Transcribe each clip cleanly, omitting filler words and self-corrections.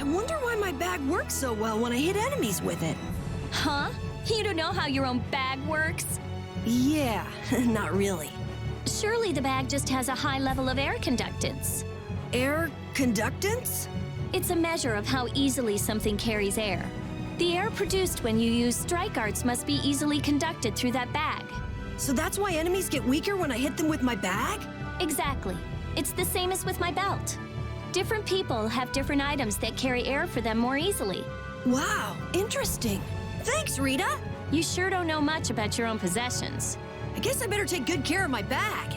wonder why my bag works so well when I hit enemies with it. Huh? You don't know how your own bag works? Yeah, not really. Surely the bag just has a high level of air conductance. Air conductance? It's a measure of how easily something carries air. The air produced when you use strike arts must be easily conducted through that bag. So that's why enemies get weaker when I hit them with my bag? Exactly. It's the same as with my belt. Different people have different items that carry air for them more easily. Wow, interesting. Thanks, Rita. You sure don't know much about your own possessions. I guess I better take good care of my bag.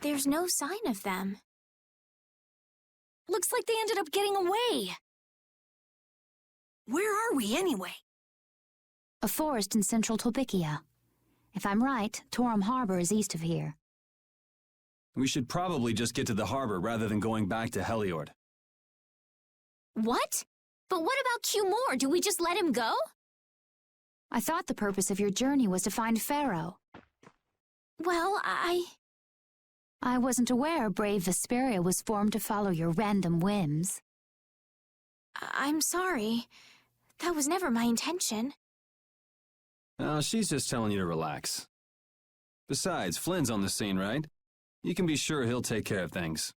There's no sign of them. Looks like they ended up getting away. Where are we anyway? A forest in central Tolbikia. If I'm right, Torim Harbor is east of here. We should probably just get to the harbor rather than going back to Heliord. What? But what about Q-More? Do we just let him go? I thought the purpose of your journey was to find Pharaoh. Well, I wasn't aware brave Vesperia was formed to follow your random whims. I'm sorry. That was never my intention. She's just telling you to relax. Besides, Flynn's on the scene, right? You can be sure he'll take care of things.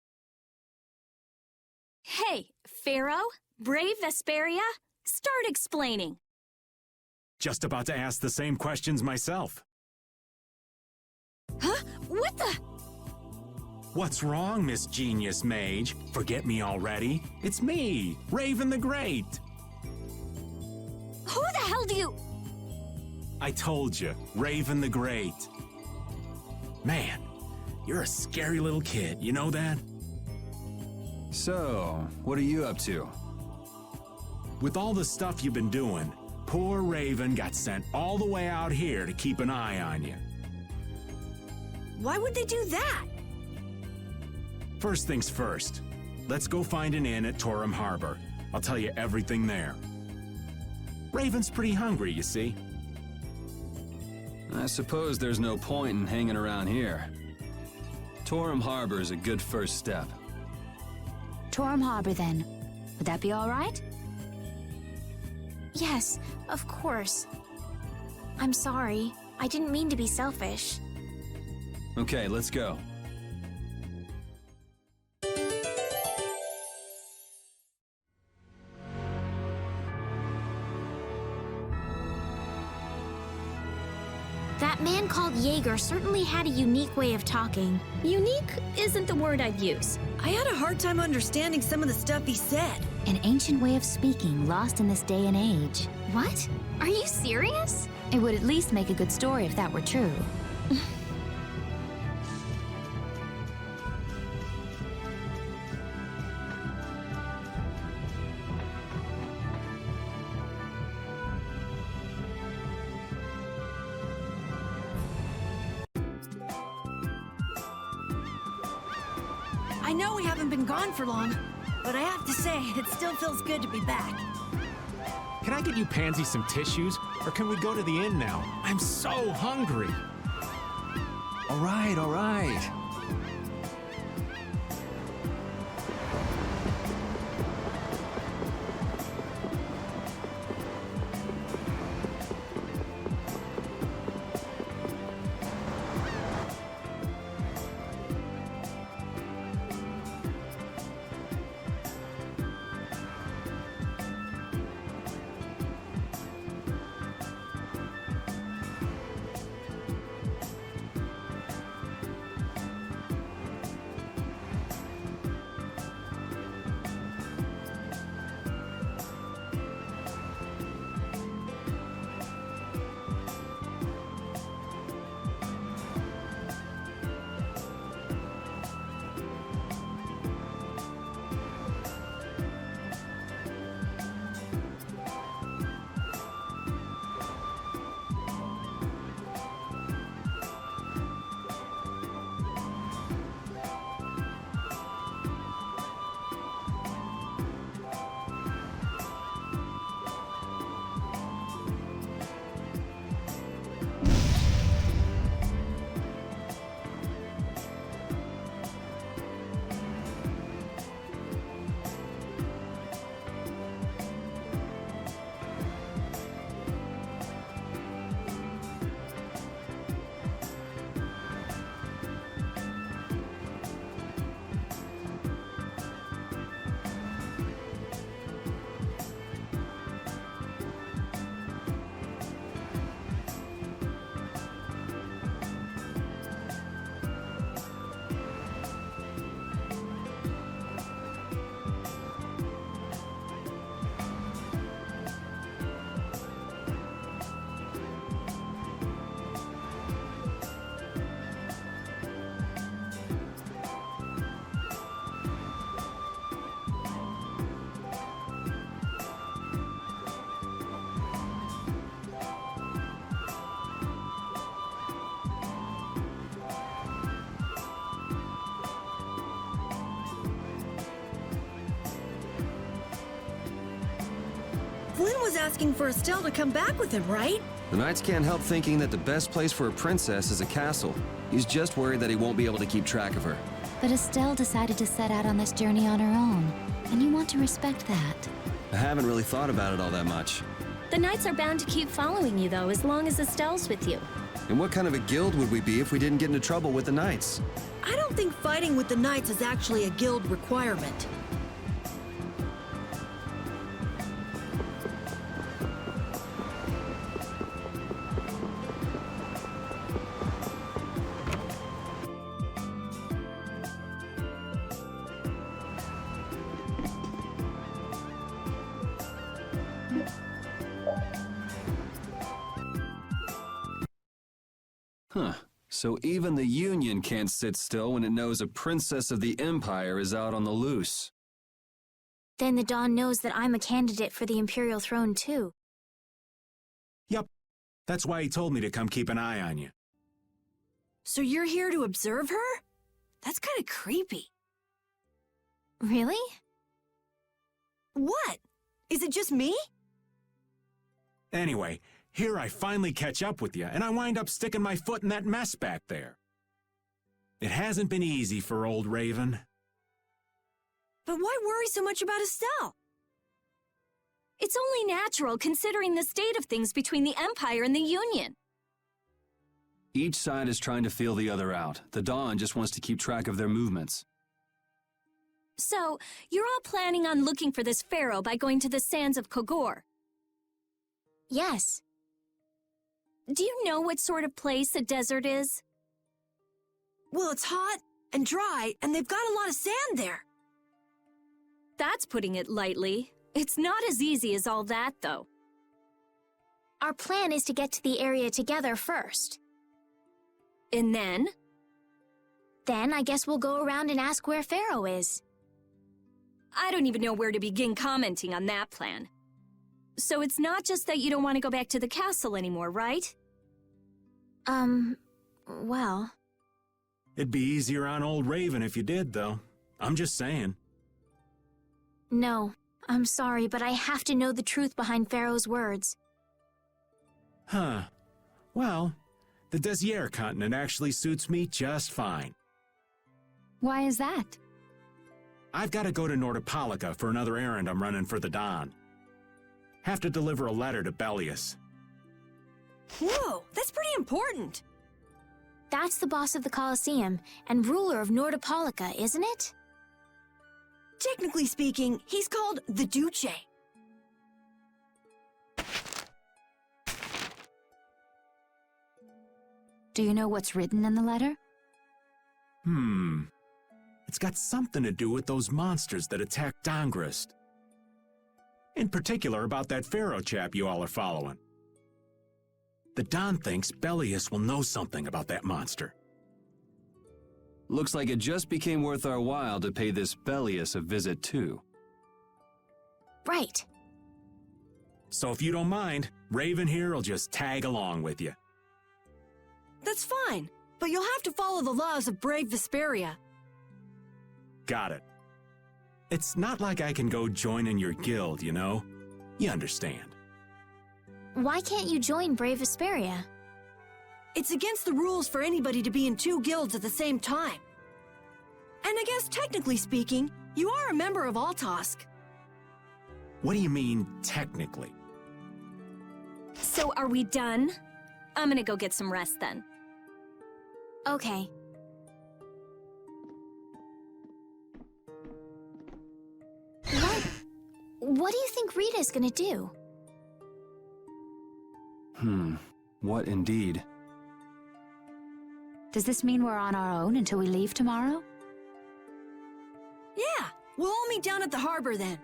Hey, Pharaoh? Brave Vesperia? Start explaining. Just about to ask the same questions myself. Huh? What the? What's wrong, Miss Genius Mage? Forget me already? It's me, Raven the Great. Who the hell do you... I told you, Raven the Great. Man, you're a scary little kid, you know that? So, what are you up to? With all the stuff you've been doing, poor Raven got sent all the way out here to keep an eye on you. Why would they do that? First things first, let's go find an inn at Torim Harbor. I'll tell you everything there. Raven's pretty hungry, you see. I suppose there's no point in hanging around here. Torim Harbor is a good first step. Torim Harbor, then. Would that be all right? Yes, of course. I'm sorry. I didn't mean to be selfish. Okay, let's go. That man called Yeager certainly had a unique way of talking. Unique isn't the word I'd use. I had a hard time understanding some of the stuff he said. An ancient way of speaking lost in this day and age. What? Are you serious? It would at least make a good story if that were true. I know we haven't been gone for long, but I have to say, it still feels good to be back. Can I get you Pansy some tissues, or can we go to the inn now? I'm so hungry. All right, all right. was asking for Estelle to come back with him, right? The Knights can't help thinking that the best place for a princess is a castle. He's just worried that he won't be able to keep track of her. But Estelle decided to set out on this journey on her own, and you want to respect that. I haven't really thought about it all that much. The Knights are bound to keep following you, though, as long as Estelle's with you. And what kind of a guild would we be if we didn't get into trouble with the Knights? I don't think fighting with the Knights is actually a guild requirement. Huh. So even the Union can't sit still when it knows a princess of the Empire is out on the loose. Then the Dawn knows that I'm a candidate for the Imperial throne, too. Yup. That's why he told me to come keep an eye on you. So you're here to observe her? That's kind of creepy. Really? What? Is it just me? Anyway, here I finally catch up with you, and I wind up sticking my foot in that mess back there. It hasn't been easy for old Raven. But why worry so much about Estelle? It's only natural considering the state of things between the Empire and the Union. Each side is trying to feel the other out. The Dawn just wants to keep track of their movements. So, you're all planning on looking for this pharaoh by going to the sands of Kogor. Yes. Do you know what sort of place a desert is? Well, it's hot and dry, and they've got a lot of sand there. That's putting it lightly. It's not as easy as all that, though. Our plan is to get to the area together first. And then? Then I guess we'll go around and ask where Pharaoh is. I don't even know where to begin commenting on that plan. So it's not just that you don't want to go back to the castle anymore, right? Well... It'd be easier on old Raven if you did, though. I'm just saying. No, I'm sorry, but I have to know the truth behind Pharaoh's words. Huh. Well, the Desier continent actually suits me just fine. Why is that? I've got to go to Nordopolica for another errand I'm running for the Dawn. Have to deliver a letter to Bellius. Whoa, that's pretty important. That's the boss of the Colosseum and ruler of Nordopolica, isn't it? Technically speaking, he's called the Duce. Do you know what's written in the letter? It's got something to do with those monsters that attacked Dongrist. In particular about that Pharaoh chap you all are following. The Don thinks Bellius will know something about that monster. Looks like it just became worth our while to pay this Bellius a visit too. Right. So if you don't mind, Raven here will just tag along with you. That's fine, but you'll have to follow the laws of brave Vesperia. Got it. It's not like I can go join in your guild, you know? You understand. Why can't you join Brave Vesperia? It's against the rules for anybody to be in two guilds at the same time. And I guess technically speaking, you are a member of Altosk. What do you mean, technically? So are we done? I'm gonna go get some rest then. Okay. What do you think Rita's gonna do? What indeed? Does this mean we're on our own until we leave tomorrow? Yeah, we'll all meet down at the harbor then.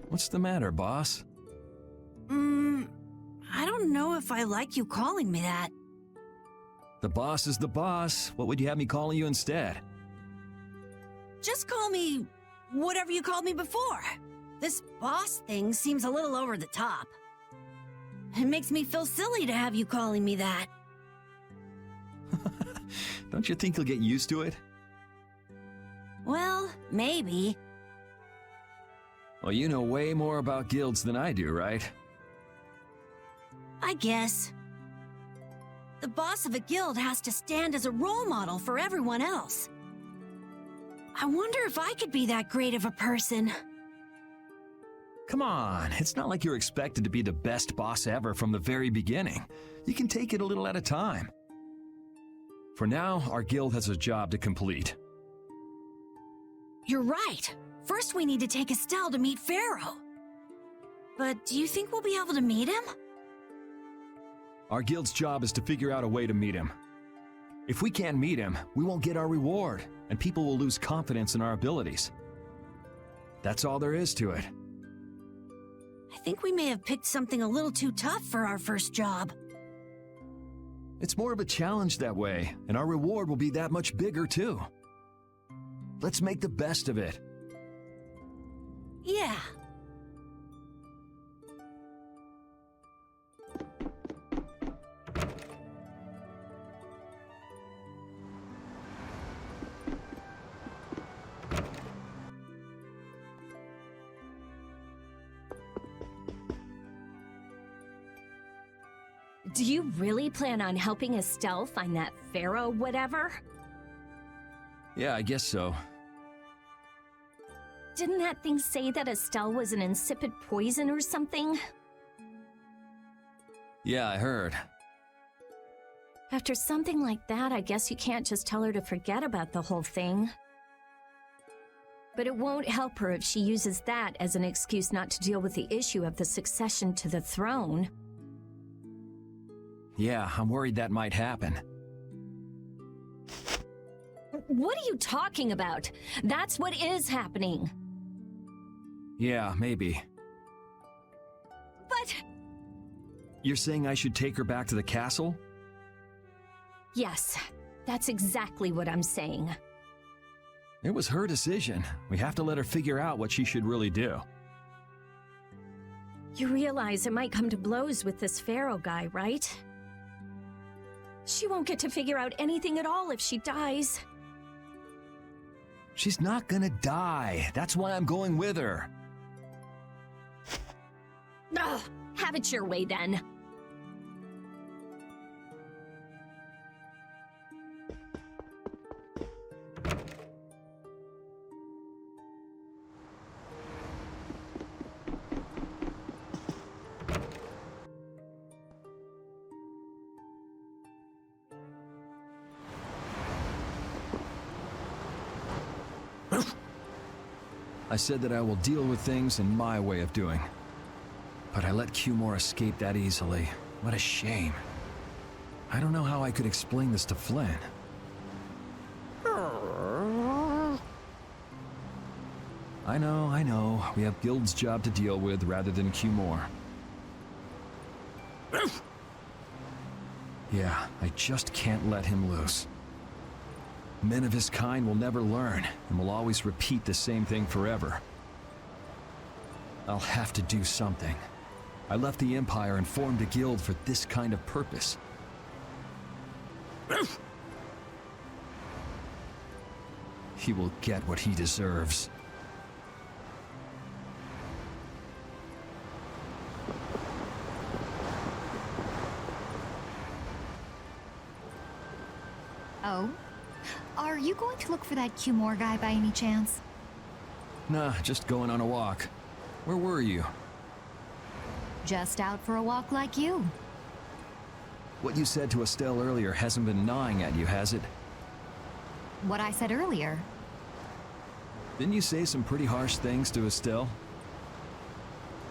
What's the matter, boss? I don't know if I like you calling me that. The boss is the boss. What would you have me calling you instead? Just call me whatever you called me before. This boss thing seems a little over the top. It makes me feel silly to have you calling me that. Don't you think you'll get used to it? Well, maybe. Well, you know way more about guilds than I do, right? I guess. The boss of a guild has to stand as a role model for everyone else. I wonder if I could be that great of a person. Come on, it's not like you're expected to be the best boss ever from the very beginning. You can take it a little at a time. For now, our guild has a job to complete. You're right. First we need to take Estelle to meet Pharaoh. But do you think we'll be able to meet him? Our guild's job is to figure out a way to meet him. If we can't meet him, we won't get our reward, and people will lose confidence in our abilities. That's all there is to it. I think we may have picked something a little too tough for our first job. It's more of a challenge that way, and our reward will be that much bigger too. Let's make the best of it. Yeah. Do you really plan on helping Estelle find that pharaoh whatever? Yeah, I guess so. Didn't that thing say that Estelle was an insipid poison or something? Yeah, I heard. After something like that, I guess you can't just tell her to forget about the whole thing. But it won't help her if she uses that as an excuse not to deal with the issue of the succession to the throne. Yeah, I'm worried that might happen. What are you talking about? That's what is happening. Yeah, maybe. But... You're saying I should take her back to the castle? Yes, that's exactly what I'm saying. It was her decision. We have to let her figure out what she should really do. You realize it might come to blows with this pharaoh guy, right? She won't get to figure out anything at all if she dies. She's not gonna die. That's why I'm going with her. Ugh, have it your way then. I said that I will deal with things in my way of doing. But I let Cumore escape that easily. What a shame. I don't know how I could explain this to Flynn. I know. We have Guild's job to deal with rather than Cumore. Yeah, I just can't let him loose. Men of his kind will never learn, and will always repeat the same thing forever. I'll have to do something. I left the Empire and formed a guild for this kind of purpose. He will get what he deserves. Oh? Are you going to look for that Cumore guy by any chance? Nah, just going on a walk. Where were you? Just out for a walk like you. What you said to Estelle earlier hasn't been gnawing at you, has it? What I said earlier. Didn't you say some pretty harsh things to Estelle?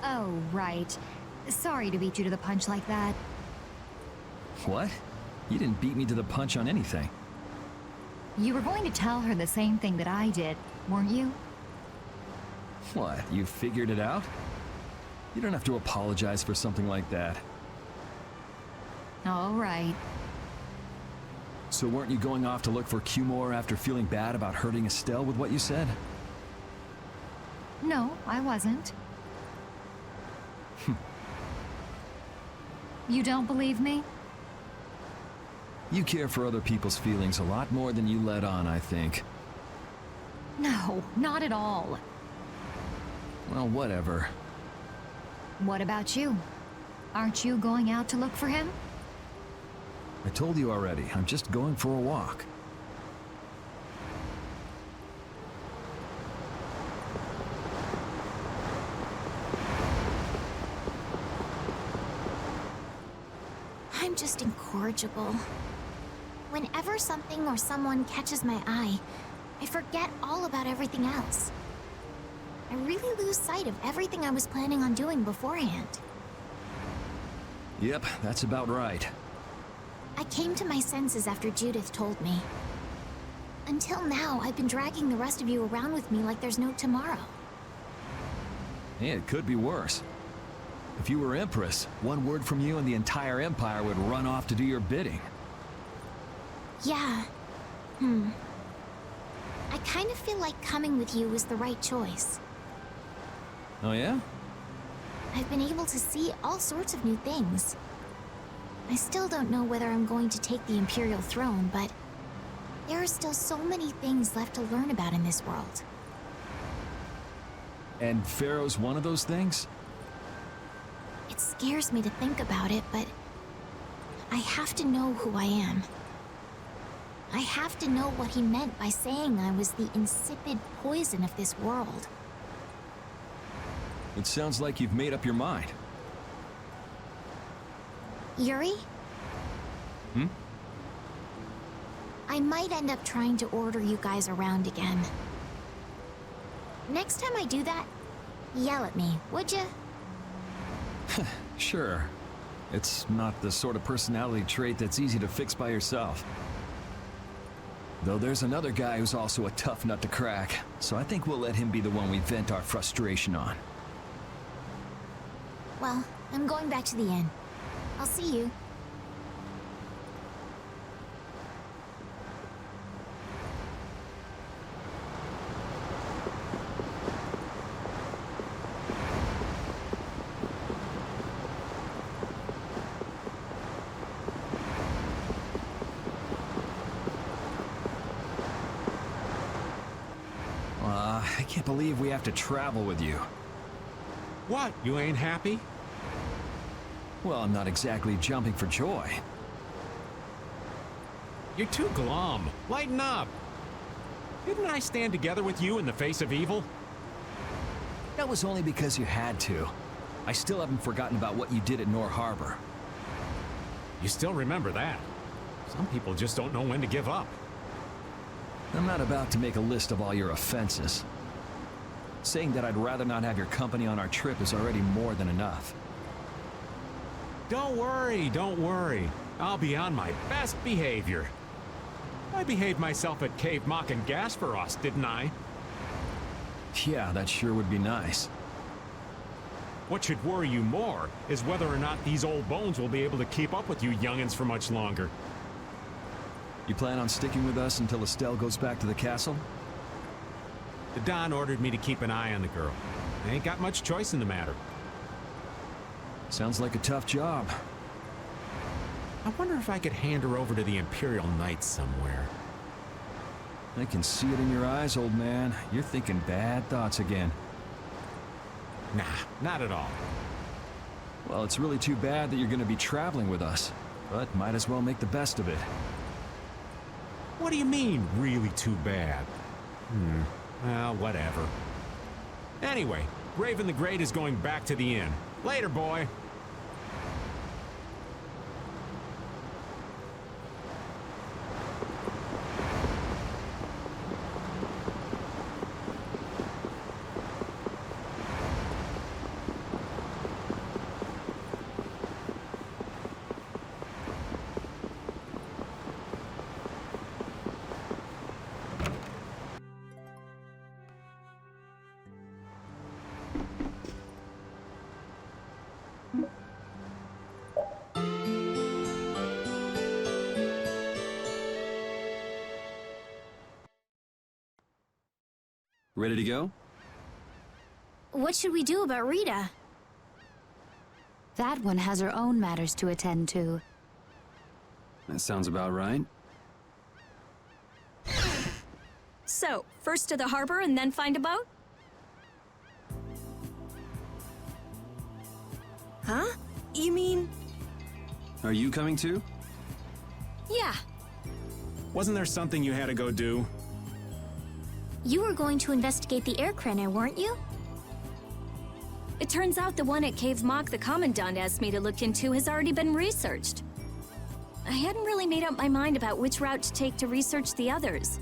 Oh, right. Sorry to beat you to the punch like that. What? You didn't beat me to the punch on anything. You were going to tell her the same thing that I did, weren't you? What, you figured it out? You don't have to apologize for something like that. All right. So weren't you going off to look for Cumore after feeling bad about hurting Estelle with what you said? No, I wasn't. You don't believe me? You care for other people's feelings a lot more than you let on, I think. No, not at all. Well, whatever. What about you? Aren't you going out to look for him? I told you already, I'm just going for a walk. I'm just incorrigible. Whenever something or someone catches my eye, I forget all about everything else. I really lose sight of everything I was planning on doing beforehand. Yep, that's about right. I came to my senses after Judith told me. Until now, I've been dragging the rest of you around with me like there's no tomorrow. Yeah, it could be worse. If you were Empress, one word from you and the entire Empire would run off to do your bidding. Yeah. I kind of feel like coming with you was the right choice. Oh yeah? I've been able to see all sorts of new things. I still don't know whether I'm going to take the Imperial throne, but there are still so many things left to learn about in this world. And Pharaoh's one of those things? It scares me to think about it, but I have to know who I am. I have to know what he meant by saying I was the insipid poison of this world. It sounds like you've made up your mind. Yuri? Hmm? I might end up trying to order you guys around again. Next time I do that, yell at me, would ya? Sure. It's not the sort of personality trait that's easy to fix by yourself. Though there's another guy who's also a tough nut to crack, so I think we'll let him be the one we vent our frustration on. Well, I'm going back to the inn. I'll see you. I can't believe we have to travel with you. What, you ain't happy? Well, I'm not exactly jumping for joy. You're too glum. Lighten up. Didn't I stand together with you in the face of evil? That was only because you had to. I still haven't forgotten about what you did at Nor Harbor. You still remember that. Some people just don't know when to give up. I'm not about to make a list of all your offenses. Saying that I'd rather not have your company on our trip is already more than enough. Don't worry, don't worry. I'll be on my best behavior. I behaved myself at Cave Mock and Gasperos, didn't I? Yeah, that sure would be nice. What should worry you more is whether or not these old bones will be able to keep up with you youngins for much longer. You plan on sticking with us until Estelle goes back to the castle? The Don ordered me to keep an eye on the girl. I ain't got much choice in the matter. Sounds like a tough job. I wonder if I could hand her over to the Imperial Knights somewhere. I can see it in your eyes, old man. You're thinking bad thoughts again. Nah, not at all. Well, it's really too bad that you're going to be traveling with us, but might as well make the best of it. What do you mean, really too bad? Well, whatever. Anyway, Raven the Great is going back to the inn. Later, boy. Ready to go? What should we do about Rita? That one has her own matters to attend to. That sounds about right. So, first to the harbor and then find a boat? Huh? You mean... Are you coming too? Yeah. Wasn't there something you had to go do? You were going to investigate the air craner, weren't you? It turns out the one at Cave Mock the Commandant asked me to look into has already been researched. I hadn't really made up my mind about which route to take to research the others.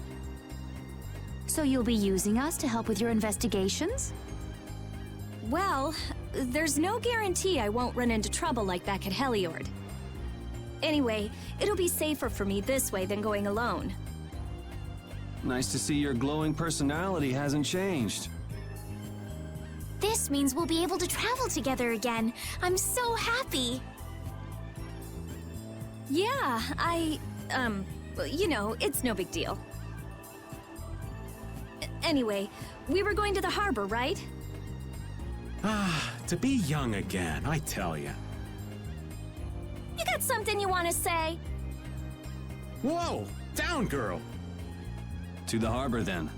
So you'll be using us to help with your investigations? Well, there's no guarantee I won't run into trouble like back at Heliord. Anyway, it'll be safer for me this way than going alone. Nice to see your glowing personality hasn't changed. This means we'll be able to travel together again. I'm so happy. Yeah, well, you know, it's no big deal. Anyway, we were going to the harbor, right? Ah, to be young again, I tell ya. You got something you want to say? Whoa! Down, girl! To the harbor, then.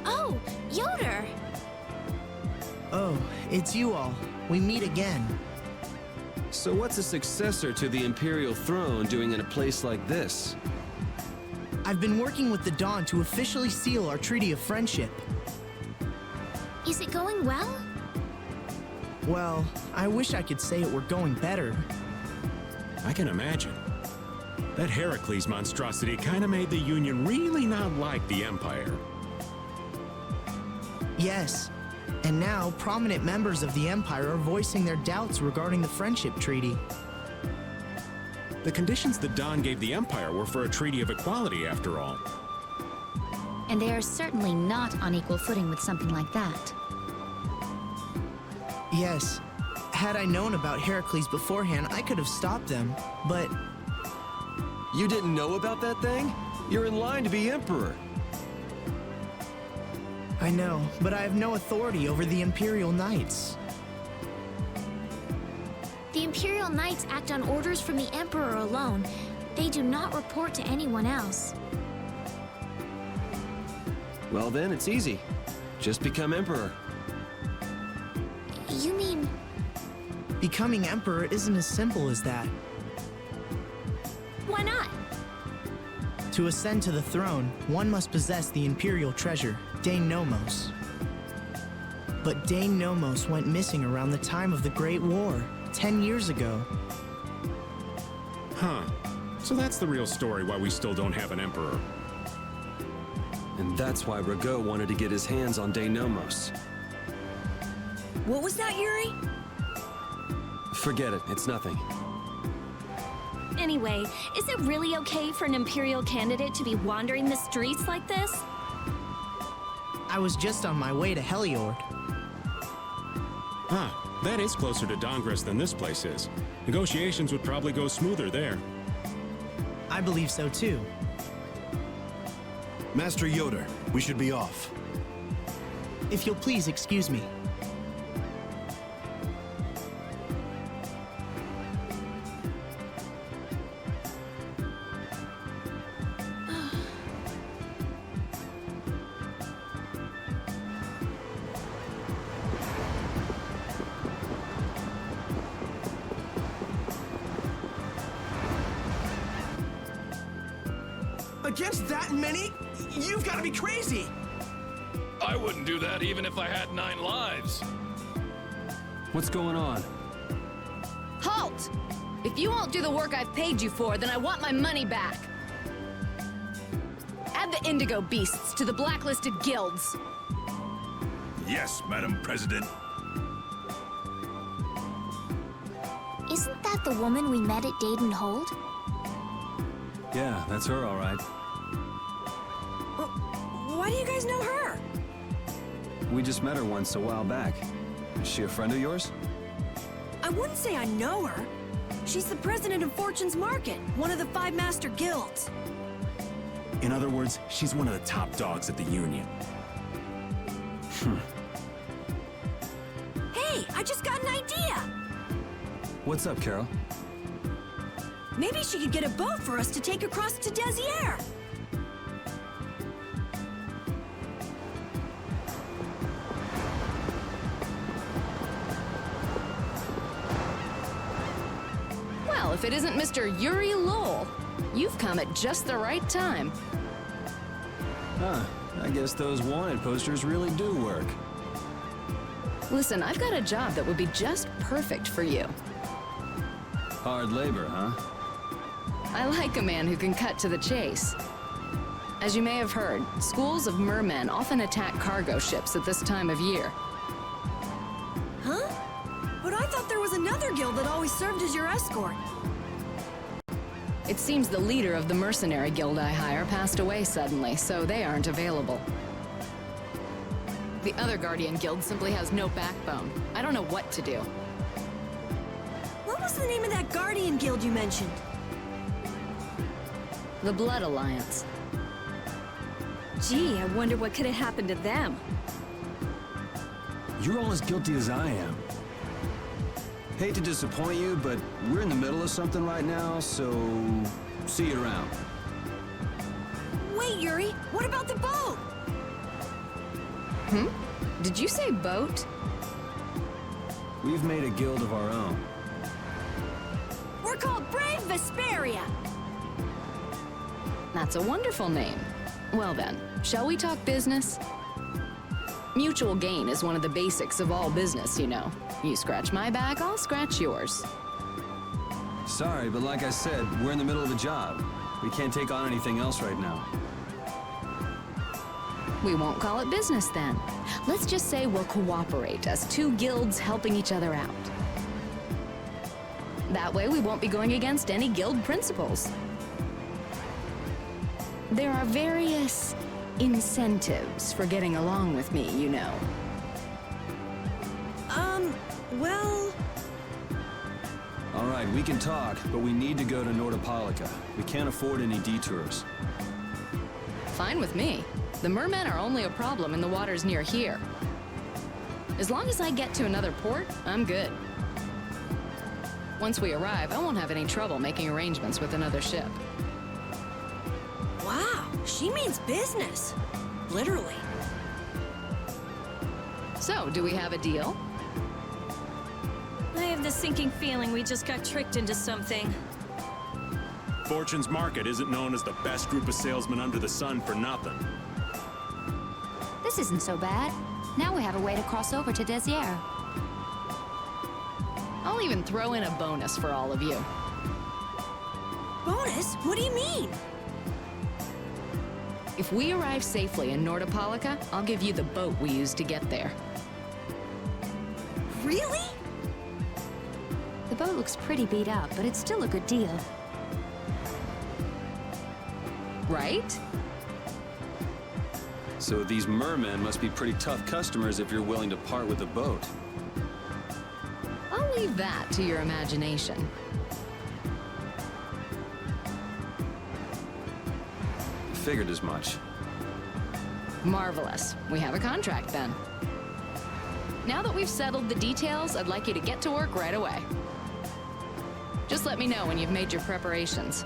Oh, Yeager! Oh, it's you all. We meet again. So what's a successor to the Imperial throne doing in a place like this? I've been working with the Dawn to officially seal our Treaty of Friendship. Is it going well? Well, I wish I could say it were going better. I can imagine. That Heracles monstrosity kinda made the Union really not like the Empire. Yes, and now prominent members of the Empire are voicing their doubts regarding the Friendship Treaty. The conditions the Dawn gave the Empire were for a treaty of equality, after all. And they are certainly not on equal footing with something like that. Yes, had I known about Heracles beforehand, I could have stopped them, but... You didn't know about that thing? You're in line to be Emperor. I know, but I have no authority over the Imperial Knights. The Imperial Knights act on orders from the Emperor alone. They do not report to anyone else. Well then, it's easy. Just become Emperor. You mean... Becoming Emperor isn't as simple as that. Why not? To ascend to the throne, one must possess the Imperial treasure, Dane Nomos. But Dane Nomos went missing around the time of the Great War, 10 years ago. Huh. So that's the real story why we still don't have an Emperor. And that's why Rago wanted to get his hands on Dane Nomos. What was that, Yuri? Forget it, it's nothing. Anyway, is it really okay for an Imperial candidate to be wandering the streets like this? I was just on my way to Heliord. Huh. That is closer to Dongres than this place is. Negotiations would probably go smoother there. I believe so too. Master Yeager, we should be off. If you'll please excuse me. Against that many? You've got to be crazy! I wouldn't do that even if I had 9 lives. What's going on? Halt! If you won't do the work I've paid you for, then I want my money back. Add the Indigo Beasts to the blacklisted guilds. Yes, Madam President. Isn't that the woman we met at Dayton Hold? Yeah, that's her, all right. Why do you guys know her? We just met her once a while back. Is she a friend of yours? I wouldn't say I know her. She's the president of Fortune's Market, one of the 5 master guilds. In other words, she's one of the top dogs at the Union. Hey, I just got an idea! What's up, Carol? Maybe she could get a boat for us to take across to Desier. Well, if it isn't Mr. Yuri Lowell, you've come at just the right time. Huh, I guess those wanted posters really do work. Listen, I've got a job that would be just perfect for you. Hard labor, huh? I like a man who can cut to the chase. As you may have heard, schools of mermen often attack cargo ships at this time of year. Huh? But I thought there was another guild that always served as your escort. It seems the leader of the mercenary guild I hire passed away suddenly, so they aren't available. The other Guardian guild simply has no backbone. I don't know what to do. What was the name of that Guardian guild you mentioned? The Blood Alliance. Gee, I wonder what could have happened to them. You're all as guilty as I am. Hate to disappoint you, but we're in the middle of something right now, so see you around. Wait, Yuri, what about the boat? Did you say boat? We've made a guild of our own. We're called Brave Vesperia. That's a wonderful name. Well then, shall we talk business? Mutual gain is one of the basics of all business, you know. You scratch my back, I'll scratch yours. Sorry, but like I said, we're in the middle of a job. We can't take on anything else right now. We won't call it business then. Let's just say we'll cooperate as 2 guilds helping each other out. That way we won't be going against any guild principles. There are various incentives for getting along with me, you know. Well... All right, we can talk, but we need to go to Nordopolica. We can't afford any detours. Fine with me. The mermen are only a problem in the waters near here. As long as I get to another port, I'm good. Once we arrive, I won't have any trouble making arrangements with another ship. Wow, she means business. Literally. So, do we have a deal? I have the sinking feeling we just got tricked into something. Fortune's Market isn't known as the best group of salesmen under the sun for nothing. This isn't so bad. Now we have a way to cross over to Desier. I'll even throw in a bonus for all of you. Bonus? What do you mean? If we arrive safely in Nordopolica, I'll give you the boat we used to get there. Really? The boat looks pretty beat up, but it's still a good deal. Right? So these mermen must be pretty tough customers if you're willing to part with the boat. I'll leave that to your imagination. Figured as much. Marvelous. We have a contract then. Now that we've settled the details, I'd like you to get to work right away. Just let me know when you've made your preparations.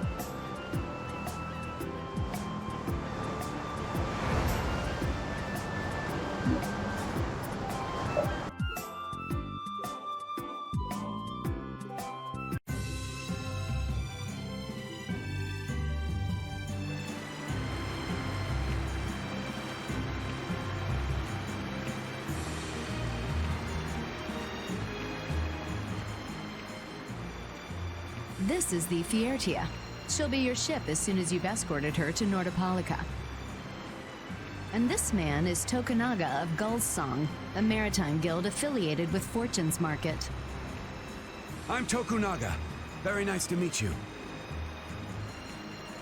This is the Fiertia. She'll be your ship as soon as you've escorted her to Nordopolica. And this man is Tokunaga of Gull's Song, a maritime guild affiliated with Fortune's Market. I'm Tokunaga. Very nice to meet you.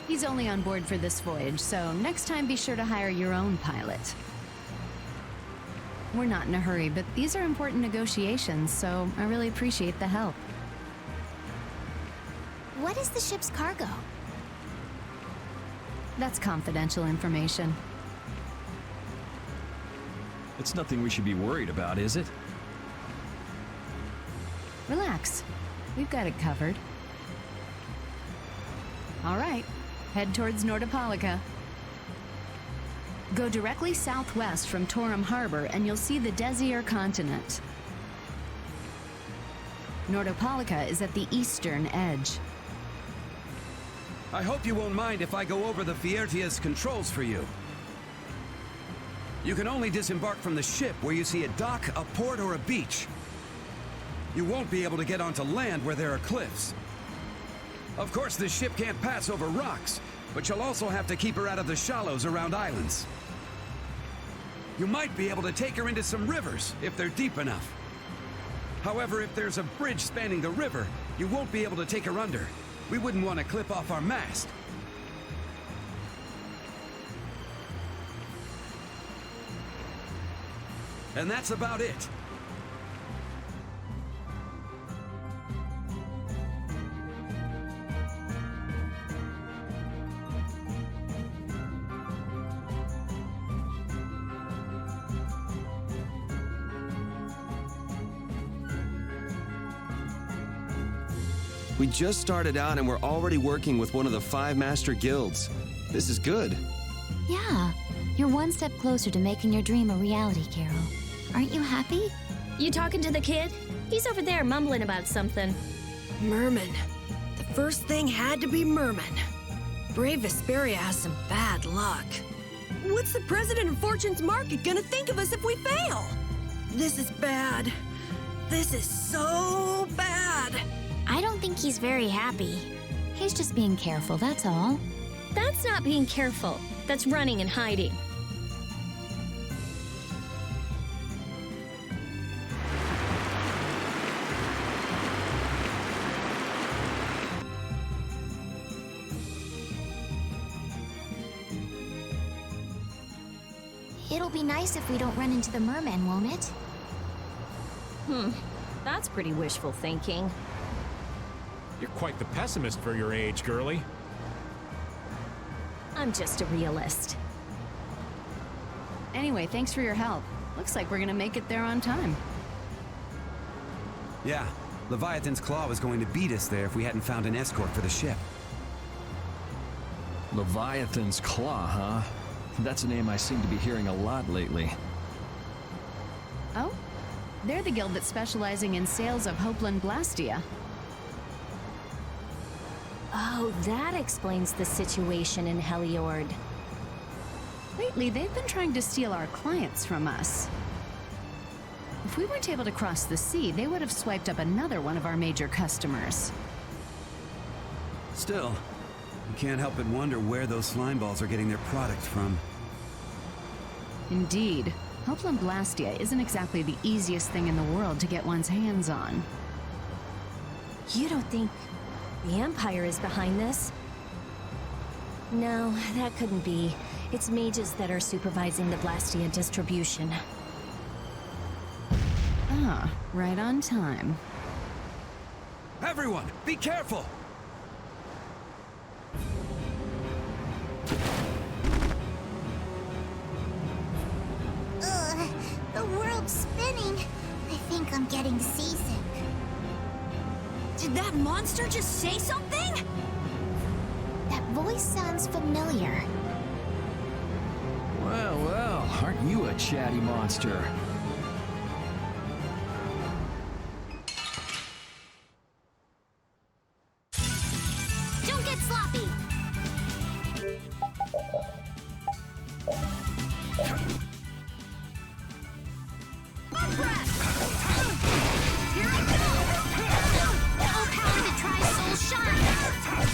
He's only on board for this voyage, so next time be sure to hire your own pilot. We're not in a hurry, but these are important negotiations, so I really appreciate the help. What is the ship's cargo? That's confidential information. It's nothing we should be worried about, is it? Relax. We've got it covered. All right. Head towards Nordopolica. Go directly southwest from Torim Harbor and you'll see the Desier continent. Nordopolica is at the eastern edge. I hope you won't mind if I go over the Fiertia's controls for you. You can only disembark from the ship where you see a dock, a port, or a beach. You won't be able to get onto land where there are cliffs. Of course, the ship can't pass over rocks, but you'll also have to keep her out of the shallows around islands. You might be able to take her into some rivers, if they're deep enough. However, if there's a bridge spanning the river, you won't be able to take her under. We wouldn't want to clip off our mast. And that's about it. We just started out and we're already working with one of the 5 master guilds. This is good. Yeah, you're one step closer to making your dream a reality, Carol. Aren't you happy? You talking to the kid? He's over there mumbling about something. Merman. The first thing had to be Merman. Brave Vesperia has some bad luck. What's the president of Fortune's Market gonna think of us if we fail? This is bad. This is so bad. I don't think he's very happy. He's just being careful, that's all. That's not being careful. That's running and hiding. It'll be nice if we don't run into the merman, won't it? That's pretty wishful thinking. You're quite the pessimist for your age, girlie. I'm just a realist. Anyway, thanks for your help. Looks like we're gonna make it there on time. Yeah, Leviathan's Claw was going to beat us there if we hadn't found an escort for the ship. Leviathan's Claw, huh? That's a name I seem to be hearing a lot lately. Oh? They're the guild that's specializing in sales of Hopeland Blastia. Oh, that explains the situation in Heliord. Lately, they've been trying to steal our clients from us. If we weren't able to cross the sea, they would have swiped up another one of our major customers. Still, you can't help but wonder where those slime balls are getting their product from. Indeed. Hopeland Blastia isn't exactly the easiest thing in the world to get one's hands on. You don't think the Empire is behind this? No, that couldn't be. It's mages that are supervising the Blastia distribution. Ah, right on time. Everyone, be careful! Ugh, the world's spinning. I think I'm getting seasick. Did that monster just say something? That voice sounds familiar. Well, well, aren't you a chatty monster? Don't get sloppy! Here I go! Full power to try soul shine!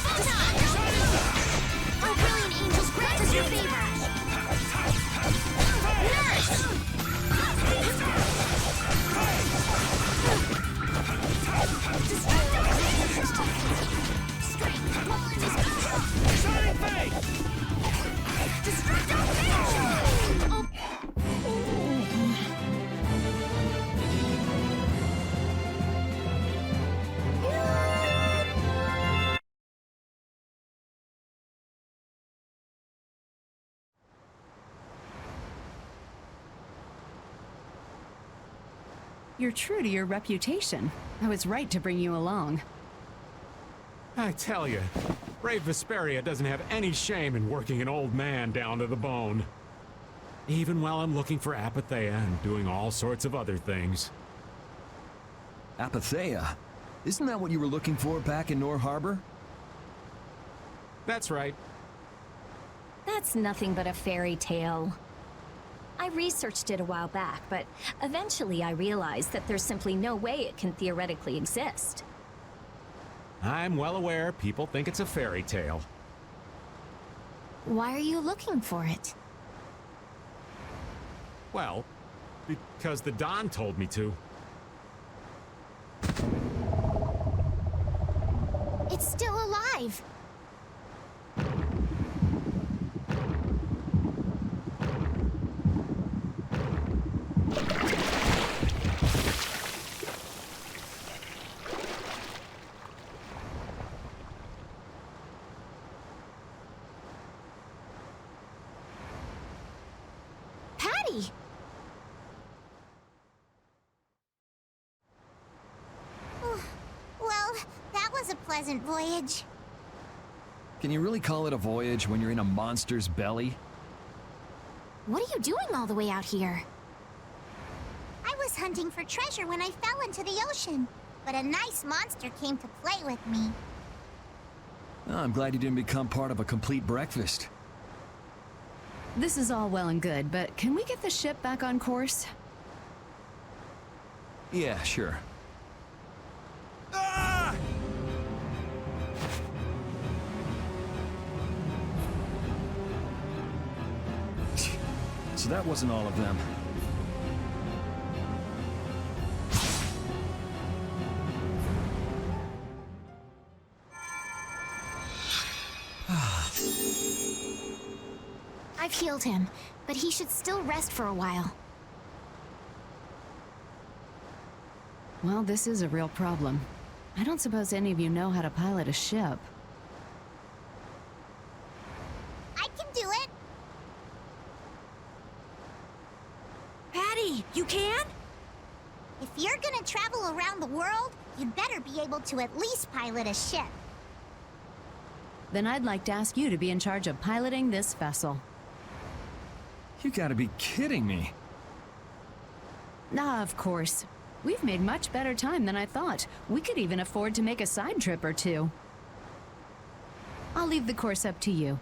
Photon! Oh, brilliant angels, grant us your favor! You're true to your reputation. I was right to bring you along. I tell you, brave Vesperia doesn't have any shame in working an old man down to the bone. Even while I'm looking for Apatheia and doing all sorts of other things. Apatheia? Isn't that what you were looking for back in Nor Harbor? That's right. That's nothing but a fairy tale. I researched it a while back, but eventually I realized that there's simply no way it can theoretically exist. I'm well aware people think it's a fairy tale. Why are you looking for it? Well, because the Don told me to. It's still alive! Patty! Well, that was a pleasant voyage. Can you really call it a voyage when you're in a monster's belly? What are you doing all the way out here? I was hunting for treasure when I fell into the ocean, but a nice monster came to play with me. Oh, I'm glad you didn't become part of a complete breakfast. This is all well and good, but can we get the ship back on course? Yeah, sure. So that wasn't all of them. I've healed him, but he should still rest for a while. Well, this is a real problem. I don't suppose any of you know how to pilot a ship. I can do it! Patty, you can? If you're gonna travel around the world, you'd better be able to at least pilot a ship. Then I'd like to ask you to be in charge of piloting this vessel. You gotta be kidding me. Ah, of course. We've made much better time than I thought. We could even afford to make a side trip or two. I'll leave the course up to you.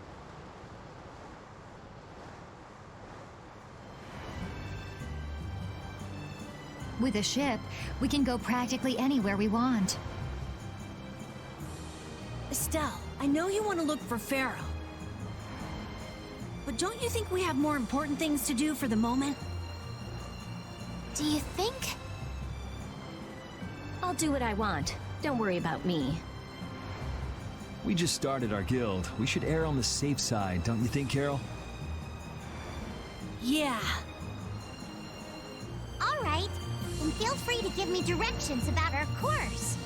With a ship, we can go practically anywhere we want. Estelle, I know you want to look for Pharaoh. But don't you think we have more important things to do for the moment? Do you think? I'll do what I want. Don't worry about me. We just started our guild. We should err on the safe side, don't you think, Carol? Yeah. All right. Then feel free to give me directions about our course.